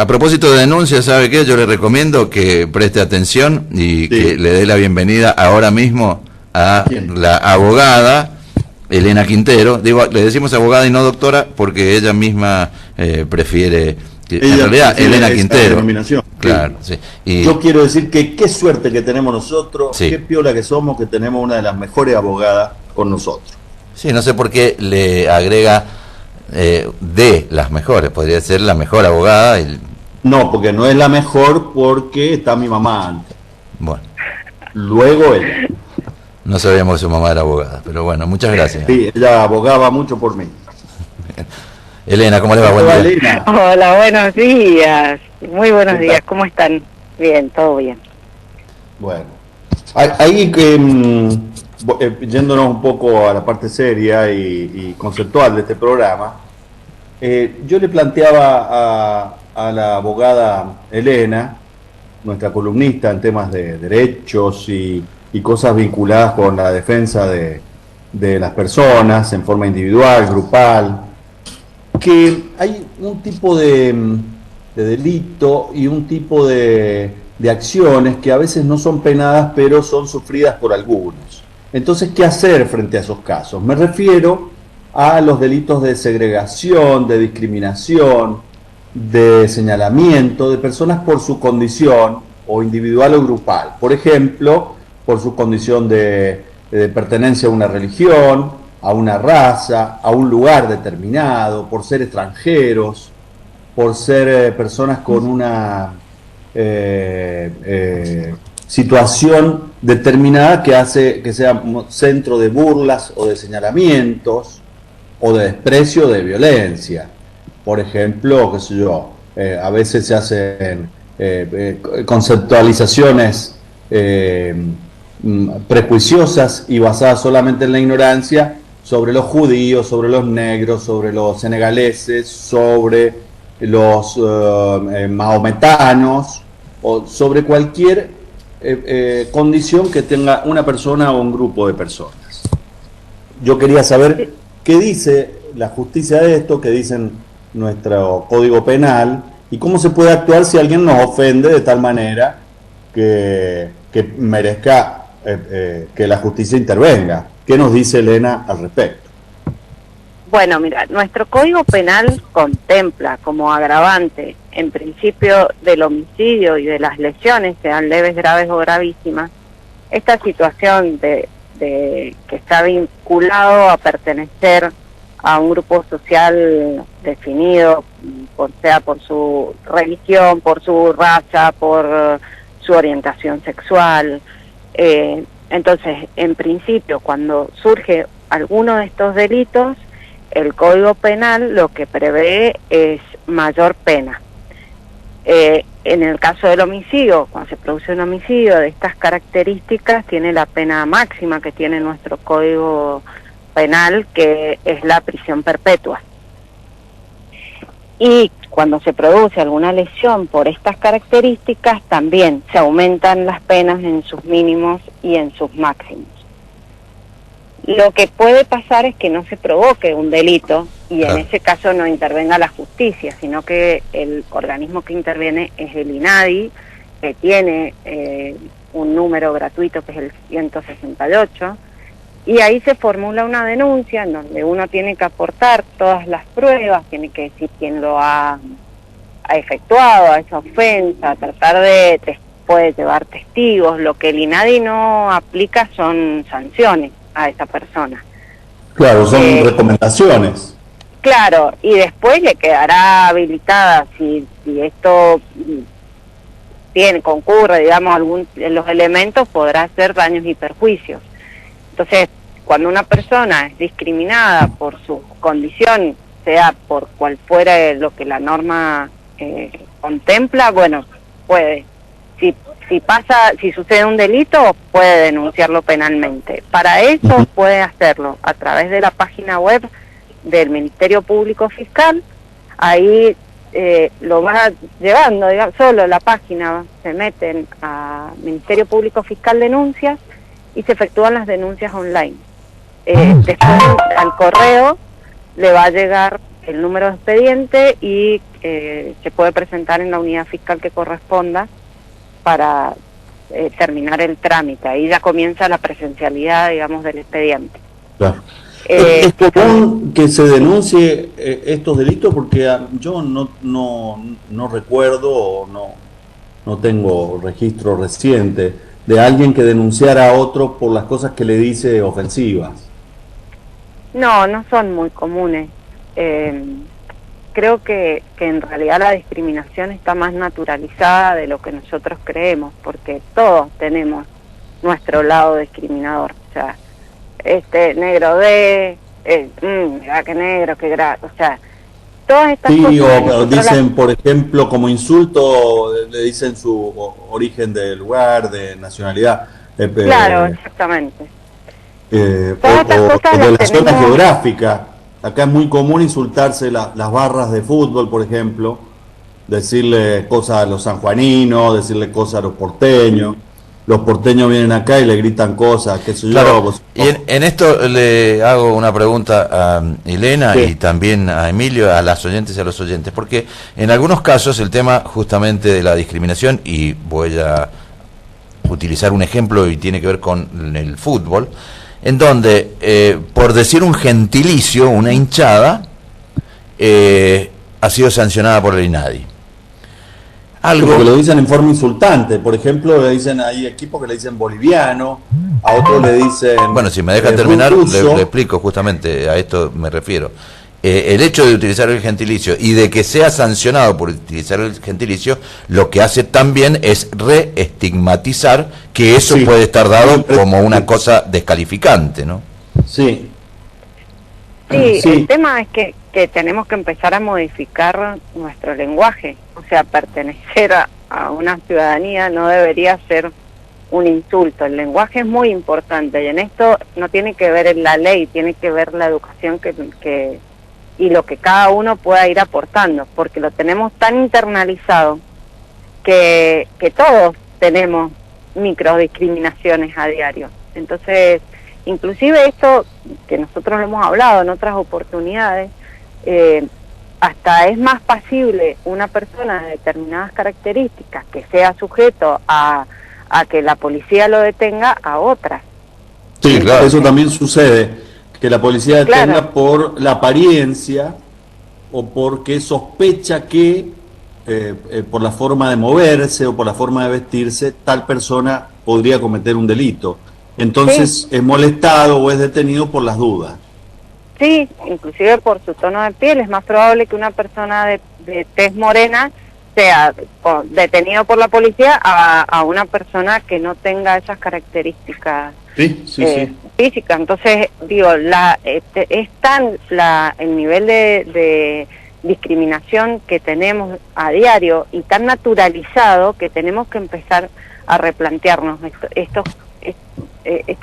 A propósito de denuncias, ¿sabe qué? Yo le recomiendo que preste atención y que le dé la bienvenida ahora mismo a la abogada Elena Quintero. Digo, le decimos abogada y no doctora porque ella misma prefiere, en realidad, Elena Quintero. Denominación. Claro, sí. Y yo quiero decir que qué suerte que tenemos nosotros, qué piola que somos, que tenemos una de las mejores abogadas con nosotros. Sí, no sé por qué le agrega de las mejores, podría ser la mejor abogada. No, porque no es la mejor porque está mi mamá antes. Bueno. Luego ella. No sabíamos que su mamá era abogada, pero bueno, muchas gracias. Sí, ella abogaba mucho por mí. Elena, ¿cómo le va? Buen día. Elena. Hola, buenos días. Muy buenos días, ¿cómo están? Bien, todo bien. Bueno, ahí yéndonos un poco a la parte seria y conceptual de este programa, yo le planteaba a la abogada Elena, nuestra columnista en temas de derechos y cosas vinculadas con la defensa de las personas en forma individual, grupal, que hay un tipo de delito y un tipo de acciones que a veces no son penadas, pero son sufridas por algunos. Entonces, ¿qué hacer frente a esos casos? Me refiero a los delitos de segregación, de discriminación, de señalamiento de personas por su condición, o individual o grupal. Por ejemplo, por su condición de pertenencia a una religión, a una raza, a un lugar determinado, por ser extranjeros, por ser personas con una situación determinada que hace que sea centro de burlas o de señalamientos o de desprecio, de violencia. Por ejemplo, qué sé yo, a veces se hacen conceptualizaciones prejuiciosas y basadas solamente en la ignorancia sobre los judíos, sobre los negros, sobre los senegaleses, sobre los mahometanos o sobre cualquier condición que tenga una persona o un grupo de personas. Yo quería saber qué dice la justicia de esto, qué dicen nuestro Código Penal y cómo se puede actuar si alguien nos ofende de tal manera que merezca que la justicia intervenga. ¿Qué nos dice Elena al respecto? Bueno, mira, nuestro Código Penal contempla como agravante, en principio, del homicidio y de las lesiones, sean leves, graves o gravísimas, esta situación de que está vinculado a pertenecer a un grupo social definido, sea por su religión, por su raza, por su orientación sexual. Entonces, en principio, cuando surge alguno de estos delitos, el Código Penal lo que prevé es mayor pena. En el caso del homicidio, cuando se produce un homicidio de estas características, tiene la pena máxima que tiene nuestro Código Penal, que es la prisión perpetua. Y cuando se produce alguna lesión por estas características, también se aumentan las penas en sus mínimos y en sus máximos. Lo que puede pasar es que no se provoque un delito y en ese caso no intervenga la justicia, sino que el organismo que interviene es el INADI, que tiene un número gratuito que es el 168, y ahí se formula una denuncia en donde uno tiene que aportar todas las pruebas, tiene que decir quién lo ha efectuado a esa ofensa, tratar de puede llevar testigos. Lo que el INADI no aplica son sanciones a esa persona. Claro, son recomendaciones. Claro, y después le quedará habilitada si esto concurre, digamos, los elementos, podrá hacer daños y perjuicios. Entonces, cuando una persona es discriminada por su condición, sea por cual fuera lo que la norma contempla, bueno, puede. Si sucede un delito, puede denunciarlo penalmente. Para eso puede hacerlo a través de la página web del Ministerio Público Fiscal. Ahí lo va llevando, digamos, solo la página, se meten a Ministerio Público Fiscal Denuncias y se efectúan las denuncias online. Después al correo le va a llegar el número de expediente y se puede presentar en la unidad fiscal que corresponda para terminar el trámite. Ahí ya comienza la presencialidad, digamos, del expediente. Claro. ¿Es común que se denuncie estos delitos? Porque yo no recuerdo o no tengo registro reciente de alguien que denunciara a otro por las cosas que le dice ofensivas. No son muy comunes. Creo que en realidad la discriminación está más naturalizada de lo que nosotros creemos, porque todos tenemos nuestro lado discriminador. O sea, negro mira qué negro, qué o sea, todas estas cosas. Sí, o dicen, por ejemplo, como insulto, le dicen su origen de lugar, de nacionalidad. Claro, exactamente. O de la zona geográfica. Acá es muy común insultarse las barras de fútbol, por ejemplo, decirle cosas a los sanjuaninos, decirle cosas a los porteños. Los porteños vienen acá y le gritan cosas, qué sé yo. Y en esto le hago una pregunta a Elena, sí, y también a Emilio, a las oyentes y a los oyentes, porque en algunos casos el tema justamente de la discriminación, y voy a utilizar un ejemplo y tiene que ver con el fútbol, en donde, por decir un gentilicio, una hinchada, ha sido sancionada por el INADI. Algo porque lo dicen en forma insultante. Por ejemplo, le dicen, hay equipos que le dicen boliviano, a otros le dicen... Bueno, si me deja terminar, le explico justamente, a esto me refiero. El hecho de utilizar el gentilicio y de que sea sancionado por utilizar el gentilicio, lo que hace también es reestigmatizar que eso, sí, puede estar dado como una cosa descalificante, ¿no? Sí. Sí, el tema es que tenemos que empezar a modificar nuestro lenguaje. O sea, pertenecer a una ciudadanía no debería ser un insulto. El lenguaje es muy importante y en esto no tiene que ver en la ley, tiene que ver la educación y lo que cada uno pueda ir aportando, porque lo tenemos tan internalizado que todos tenemos microdiscriminaciones a diario. Entonces, inclusive esto que nosotros lo hemos hablado en otras oportunidades, hasta es más pasible una persona de determinadas características que sea sujeto a que la policía lo detenga a otras. Sí, claro, eso también sucede, que la policía detenga, claro, por la apariencia o porque sospecha que por la forma de moverse o por la forma de vestirse tal persona podría cometer un delito. Entonces, sí, es molestado o es detenido por las dudas. Sí, inclusive por su tono de piel. Es más probable que una persona de tez morena sea detenido por la policía a una persona que no tenga esas características, sí, físicas. Entonces, digo, es tan el nivel de discriminación que tenemos a diario y tan naturalizado que tenemos que empezar a replantearnos esto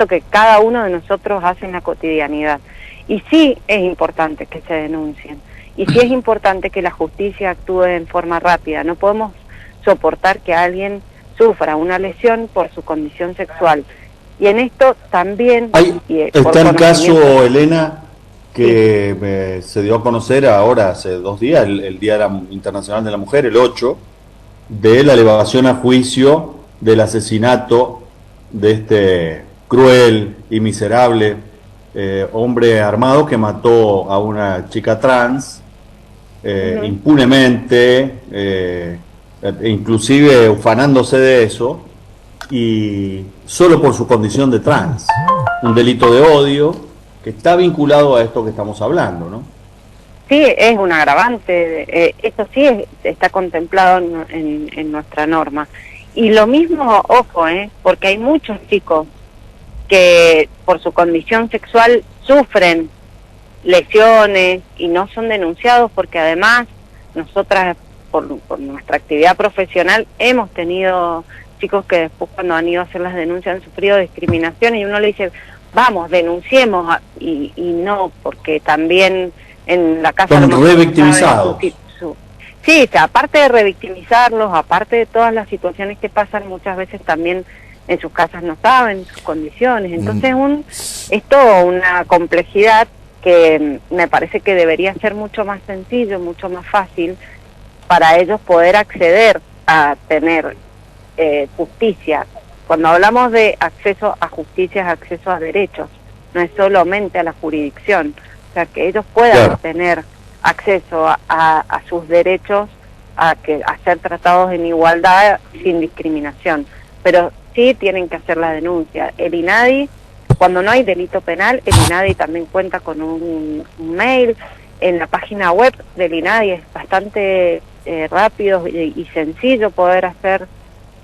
que cada uno de nosotros hace en la cotidianidad. Y sí es importante que se denuncien, y sí es importante que la justicia actúe en forma rápida. No podemos soportar que alguien sufra una lesión por su condición sexual. Y en esto también... Está el caso, Elena, que se dio a conocer ahora, hace 2 días, el Día Internacional de la Mujer, el 8, de la elevación a juicio del asesinato de este cruel y miserable hombre armado que mató a una chica trans impunemente, inclusive ufanándose de eso, y solo por su condición de trans. Un delito de odio que está vinculado a esto que estamos hablando, ¿no? Sí, es un agravante. Esto sí está contemplado en nuestra norma. Y lo mismo, ojo, porque hay muchos chicos que por su condición sexual sufren lesiones y no son denunciados, porque además nosotras por nuestra actividad profesional hemos tenido chicos que después cuando han ido a hacer las denuncias han sufrido discriminación y uno le dice, vamos, denunciemos, y no, porque también en la casa... Son revictimizados. Sí, aparte de revictimizarlos, aparte de todas las situaciones que pasan, muchas veces también en sus casas no saben sus condiciones. Entonces es toda una complejidad que me parece que debería ser mucho más sencillo, mucho más fácil para ellos poder acceder a tener justicia. Cuando hablamos de acceso a justicia, es acceso a derechos, no es solamente a la jurisdicción, o sea, que ellos puedan tener acceso a sus derechos, a ser tratados en igualdad sin discriminación, pero sí tienen que hacer la denuncia. El INADI, cuando no hay delito penal, el INADI también cuenta con un mail. En la página web del INADI es bastante rápido y sencillo poder hacer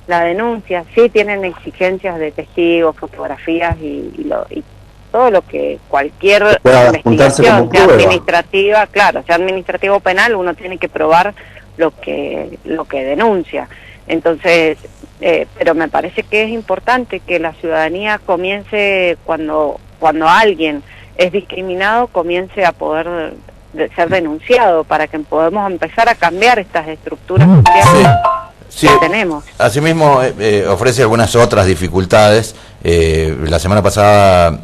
la denuncia. Sí tienen exigencias de testigos, fotografías y todo lo que cualquier investigación, sea administrativa, claro, sea administrativa o penal, uno tiene que probar lo que denuncia. Entonces, pero me parece que es importante que la ciudadanía comience, cuando alguien es discriminado, comience a poder ser denunciado, para que podamos empezar a cambiar estas estructuras sociales que tenemos. Asimismo, ofrece algunas otras dificultades. La semana pasada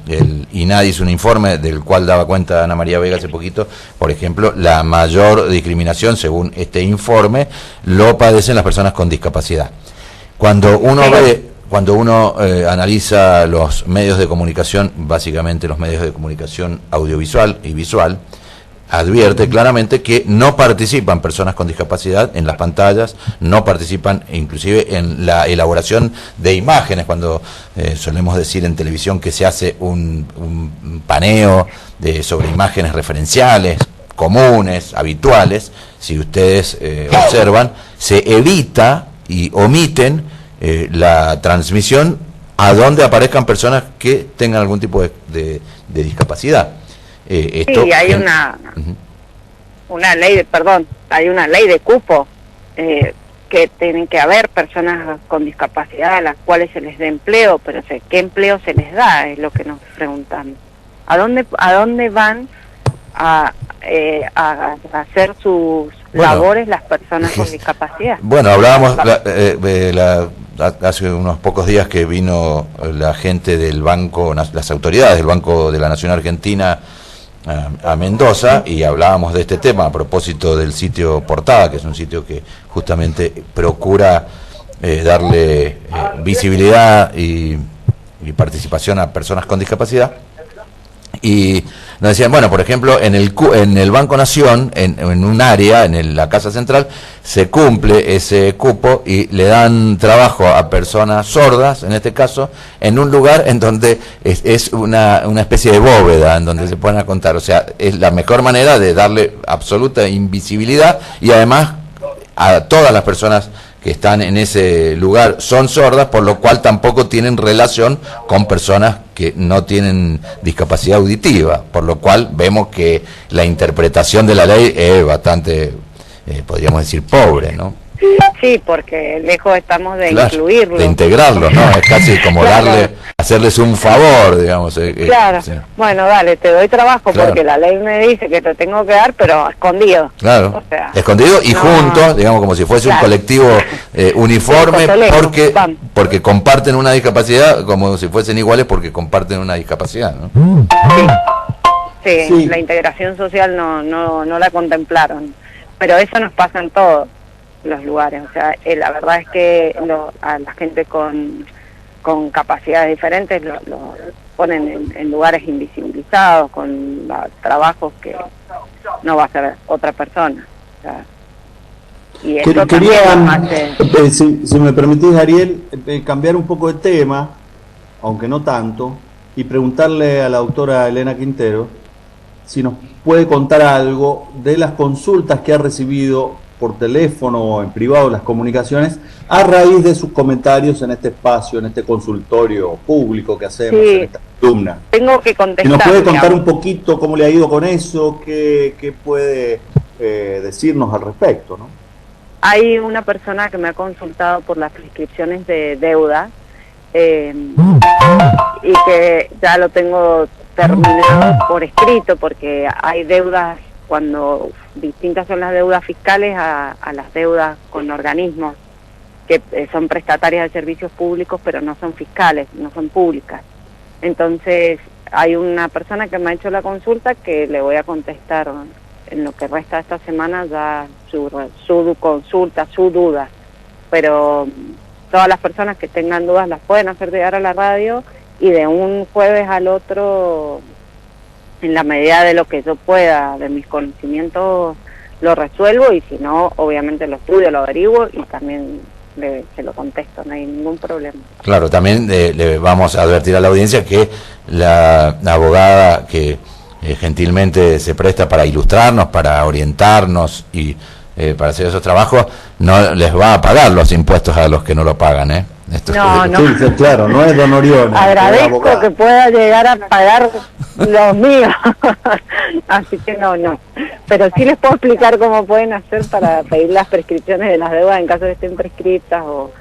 el INADI hizo un informe del cual daba cuenta Ana María Vega hace poquito. Por ejemplo, la mayor discriminación, según este informe, lo padecen las personas con discapacidad. Cuando uno analiza los medios de comunicación, básicamente los medios de comunicación audiovisual y visual, advierte claramente que no participan personas con discapacidad en las pantallas, no participan inclusive en la elaboración de imágenes, cuando solemos decir en televisión que se hace un paneo sobre imágenes referenciales, comunes, habituales. Si ustedes observan, se evita y omiten la transmisión a donde aparezcan personas que tengan algún tipo de discapacidad. Sí, hay una ley hay una ley de cupo, que tienen que haber personas con discapacidad a las cuales se les dé empleo, pero ¿qué empleo se les da? Es lo que nos preguntamos. ¿A dónde van a hacer sus labores las personas con discapacidad? Bueno, hablábamos hace unos pocos días que vino la gente del banco, las autoridades del Banco de la Nación Argentina a Mendoza, y hablábamos de este tema a propósito del sitio Portada, que es un sitio que justamente procura darle visibilidad y participación a personas con discapacidad. Y nos decían, bueno, por ejemplo, en el Banco Nación, en un área, la Casa Central, se cumple ese cupo y le dan trabajo a personas sordas, en este caso, en un lugar en donde es una especie de bóveda, en donde se pueden contar. O sea, es la mejor manera de darle absoluta invisibilidad, y además a todas las personas que están en ese lugar son sordas, por lo cual tampoco tienen relación con personas que no tienen discapacidad auditiva, por lo cual vemos que la interpretación de la ley es bastante, podríamos decir, pobre, ¿no? Sí, porque lejos estamos de incluirlo. De integrarlo, ¿no? Es casi como hacerles un favor, digamos. Claro. Sí. Bueno, dale, te doy trabajo porque la ley me dice que te tengo que dar, pero escondido. Claro. O sea, escondido y juntos, digamos, como si fuese un colectivo uniforme, porque comparten una discapacidad, como si fuesen iguales porque comparten una discapacidad, ¿no? Sí, la integración social no la contemplaron, pero eso nos pasa en todos los lugares. O sea, la verdad es que a la gente con capacidades diferentes lo ponen en lugares invisibilizados, con trabajos que no va a hacer otra persona. O sea, y eso si me permitís, Ariel, cambiar un poco de tema, aunque no tanto, y preguntarle a la doctora Elena Quintero si nos puede contar algo de las consultas que ha recibido por teléfono o en privado, las comunicaciones, a raíz de sus comentarios en este espacio, en este consultorio público que hacemos, en esta columna. Tengo que contestar. ¿Y nos puede contar un poquito cómo le ha ido con eso? ¿Qué puede decirnos al respecto, ¿no? Hay una persona que me ha consultado por las prescripciones de deuda, y que ya lo tengo terminado por escrito, porque hay deudas, cuando distintas son las deudas fiscales a las deudas con organismos que son prestatarias de servicios públicos, pero no son fiscales, no son públicas. Entonces, hay una persona que me ha hecho la consulta que le voy a contestar en lo que resta de esta semana ya su consulta, su duda, pero todas las personas que tengan dudas las pueden hacer llegar a la radio y de un jueves al otro, en la medida de lo que yo pueda, de mis conocimientos, lo resuelvo, y si no, obviamente lo estudio, lo averiguo y también se lo contesto, no hay ningún problema. Claro, también le vamos a advertir a la audiencia que la abogada que gentilmente se presta para ilustrarnos, para orientarnos y para hacer esos trabajos, no les va a pagar los impuestos a los que no lo pagan, ¿eh? Esto no. Sí, claro, no es don Orione. Agradezco que pueda llegar a pagar los míos, así que no. Pero sí les puedo explicar cómo pueden hacer para pedir las prescripciones de las deudas en caso de que estén prescriptas, o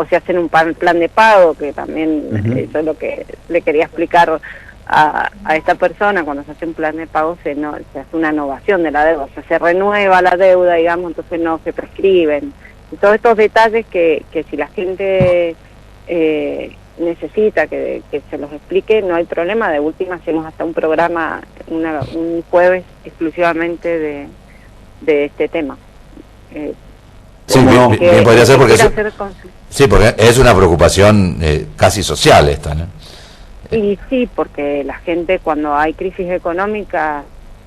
si hacen un plan de pago, que también eso es lo que le quería explicar a esta persona. Cuando se hace un plan de pago se hace una innovación de la deuda, o sea, se renueva la deuda, digamos, entonces no se prescriben. Y todos estos detalles que si la gente necesita que se los explique, no hay problema. De última hacemos hasta un programa, un jueves exclusivamente de este tema. Sí, bien podría ser, porque porque es una preocupación casi social esta, ¿no? Y sí, porque la gente, cuando hay crisis económica,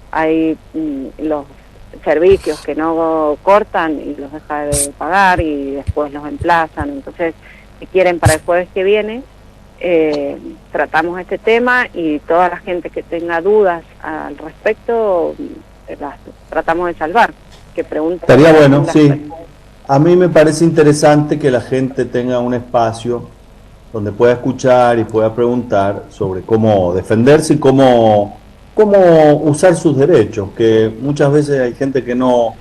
hay los servicios que no cortan y los deja de pagar y después los emplazan. Entonces, si quieren, para el jueves que viene tratamos este tema, y toda la gente que tenga dudas al respecto las tratamos de salvar. Que pregunten. Estaría bueno, sí. A mí me parece interesante que la gente tenga un espacio donde pueda escuchar y pueda preguntar sobre cómo defenderse y cómo usar sus derechos, que muchas veces hay gente que no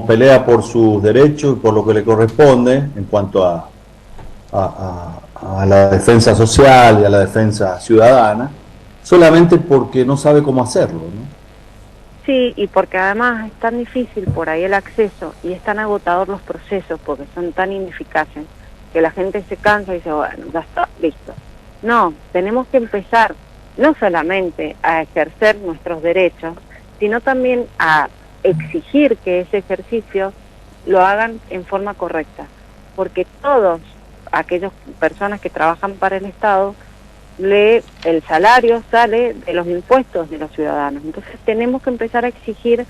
pelea por sus derechos y por lo que le corresponde en cuanto a la defensa social y a la defensa ciudadana, solamente porque no sabe cómo hacerlo, ¿no? Sí, y porque además es tan difícil por ahí el acceso y es tan agotador los procesos porque son tan ineficaces que la gente se cansa y dice, bueno, ya está, listo. No, tenemos que empezar no solamente a ejercer nuestros derechos, sino también a exigir que ese ejercicio lo hagan en forma correcta, porque todos aquellas personas que trabajan para el Estado, el salario sale de los impuestos de los ciudadanos. Entonces tenemos que empezar a exigir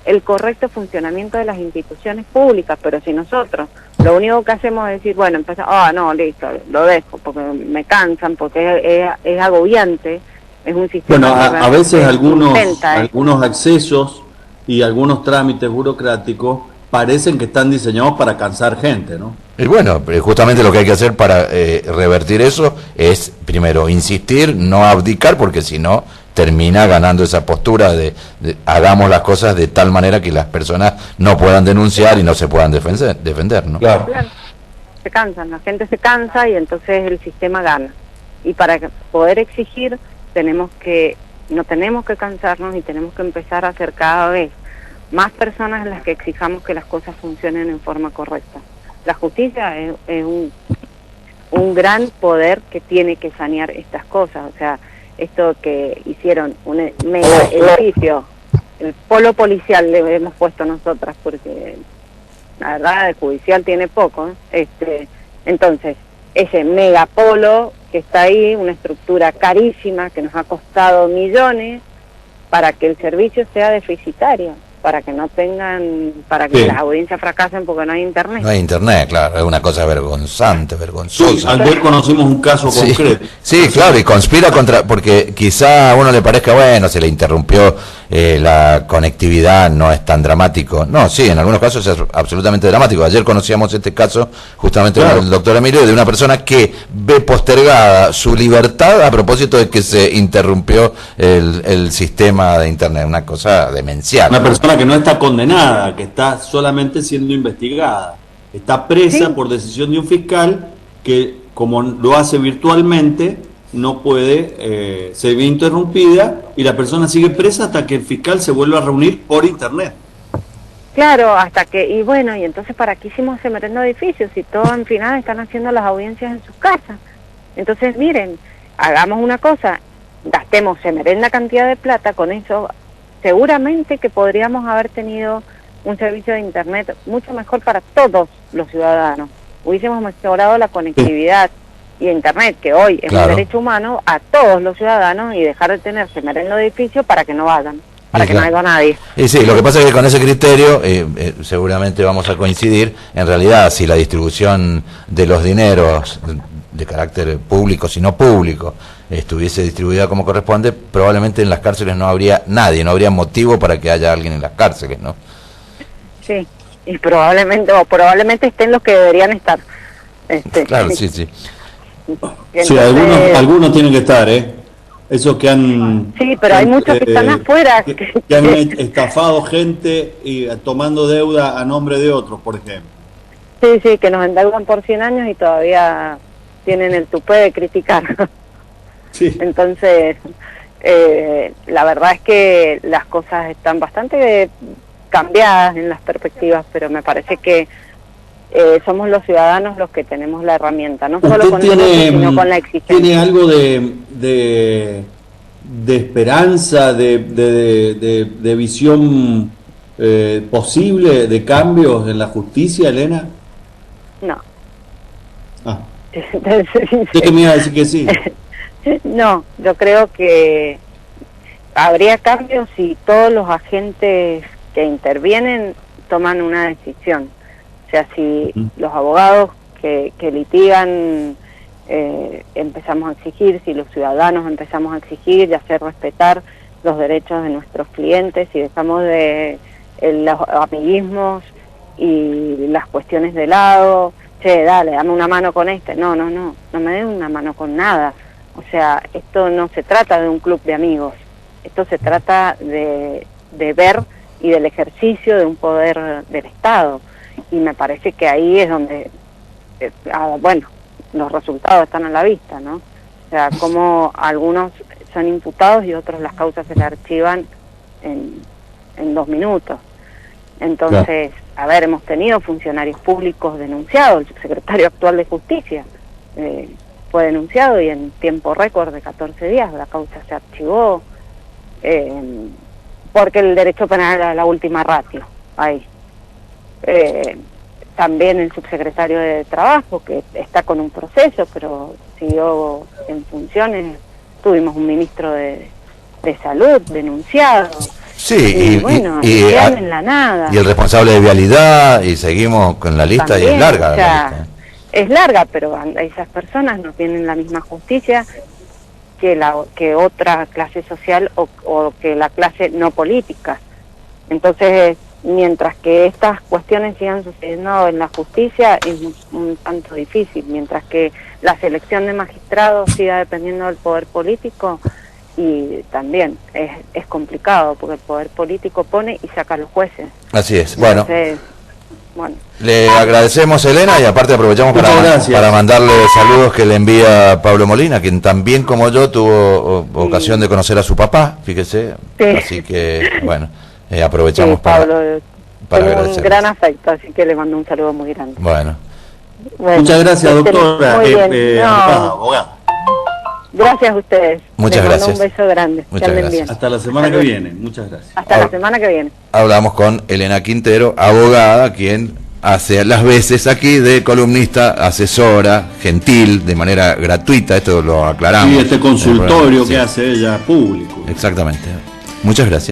el correcto funcionamiento de las instituciones públicas, pero si nosotros lo único que hacemos es decir, bueno, empezamos, no, listo, lo dejo, porque me cansan, porque es agobiante, es un sistema... Bueno, a veces algunos accesos y algunos trámites burocráticos parecen que están diseñados para cansar gente, ¿no? Y bueno, justamente lo que hay que hacer para revertir eso es, primero, insistir, no abdicar, porque si no, termina ganando esa postura de hagamos las cosas de tal manera que las personas no puedan denunciar y no se puedan defender, ¿no? Claro. Se cansan, la gente se cansa y entonces el sistema gana. Y para poder exigir no tenemos que cansarnos y tenemos que empezar a ser cada vez más personas en las que exijamos que las cosas funcionen en forma correcta. La justicia es un gran poder que tiene que sanear estas cosas. O sea, esto que hicieron un mega edificio, el polo policial le hemos puesto nosotras, porque la verdad el judicial tiene poco, entonces ese megapolo que está ahí, una estructura carísima que nos ha costado millones para que el servicio sea deficitario, para que las audiencias fracasen porque no hay internet. No hay internet, claro, es una cosa vergonzante, vergonzosa. Sí, ayer conocimos un caso concreto. Sí, claro, y conspira porque quizá a uno le parezca, bueno, se le interrumpió la conectividad, no es tan dramático. No, sí, en algunos casos es absolutamente dramático. Ayer conocíamos este caso justamente del doctor Emilio, de una persona que ve postergada su libertad a propósito de que se interrumpió el sistema de internet, una cosa demencial. Una persona que no está condenada, que está solamente siendo investigada, está presa por decisión de un fiscal que, como lo hace virtualmente, no puede ser interrumpida, y la persona sigue presa hasta que el fiscal se vuelva a reunir por internet. Claro, y entonces ¿para qué hicimos ese merendo edificio si todos en final están haciendo las audiencias en sus casas? Entonces miren, hagamos una cosa, gastemos semerenda cantidad de plata, con eso seguramente que podríamos haber tenido un servicio de internet mucho mejor para todos los ciudadanos. Hubiésemos mejorado la conectividad y internet, que hoy es un derecho humano, a todos los ciudadanos, y dejar de tener semerenda de edificio para que no vayan, para que no haya nadie. Y sí, lo que pasa es que con ese criterio seguramente vamos a coincidir. En realidad, si la distribución de los dineros de carácter público, si no público, estuviese distribuida como corresponde, probablemente en las cárceles no habría nadie, no habría motivo para que haya alguien en las cárceles, ¿no? Sí, y probablemente estén los que deberían estar. Claro, sí, sí. Entonces, sí, algunos tienen que estar, esos que han... Sí, pero hay muchos que están afuera. Que han estafado gente y tomando deuda a nombre de otros, por ejemplo. Sí, sí, que nos endeudan por 100 años y todavía tienen el tupé de criticar. Sí. Entonces, la verdad es que las cosas están bastante cambiadas en las perspectivas, pero me parece que somos los ciudadanos los que tenemos la herramienta, no solo con el sino con la exigencia. ¿Tiene algo de esperanza, de visión posible de cambios en la justicia, Elena? No. Ah. ¿Usted que me iba a decir que sí? No, yo creo que habría cambios si todos los agentes que intervienen toman una decisión. O sea, si los abogados que litigan empezamos a exigir, si los ciudadanos empezamos a exigir y hacer respetar los derechos de nuestros clientes, si dejamos de los amiguismos y las cuestiones de lado, che, dale, dame una mano con no me den una mano con nada. O sea, esto no se trata de un club de amigos, esto se trata de ver y del ejercicio de un poder del Estado. Y me parece que ahí es donde, bueno, los resultados están a la vista, ¿no? O sea, como algunos son imputados y otros las causas se le archivan en 2 minutos. Entonces, a ver, hemos tenido funcionarios públicos denunciados, el subsecretario actual de Justicia fue denunciado y en tiempo récord de 14 días la causa se archivó, porque el derecho penal era la última ratio, ahí. También el subsecretario de Trabajo, que está con un proceso, pero siguió en funciones. Tuvimos un ministro de Salud denunciado. Sí, y bueno, quedan en la nada. Y el responsable de vialidad, y seguimos con la lista. También, y es larga. O sea, es larga, pero esas personas no tienen la misma justicia que otra clase social o que la clase no política. Entonces, mientras que estas cuestiones sigan sucediendo en la justicia, es un tanto difícil. Mientras que la selección de magistrados siga dependiendo del poder político, y también es complicado, porque el poder político pone y saca a los jueces. Así es. Entonces, bueno. Le agradecemos, Elena, y aparte aprovechamos para mandarle saludos que le envía Pablo Molina, quien también como yo tuvo ocasión de conocer a su papá, fíjese. Sí. Así que, bueno, aprovechamos Pablo, para agradecer. Un gran afecto, así que le mando un saludo muy grande. Bueno. Muchas gracias, doctora. Abogado. Gracias a ustedes. Muchas gracias. Un beso grande. Muchas gracias. Bien. Hasta la semana que viene. Muchas gracias. Hasta la semana que viene. Hablamos con Elena Quintero, abogada, quien hace las veces aquí de columnista, asesora, gentil, de manera gratuita, esto lo aclaramos. Y este consultorio que hace ella público. Exactamente. Muchas gracias.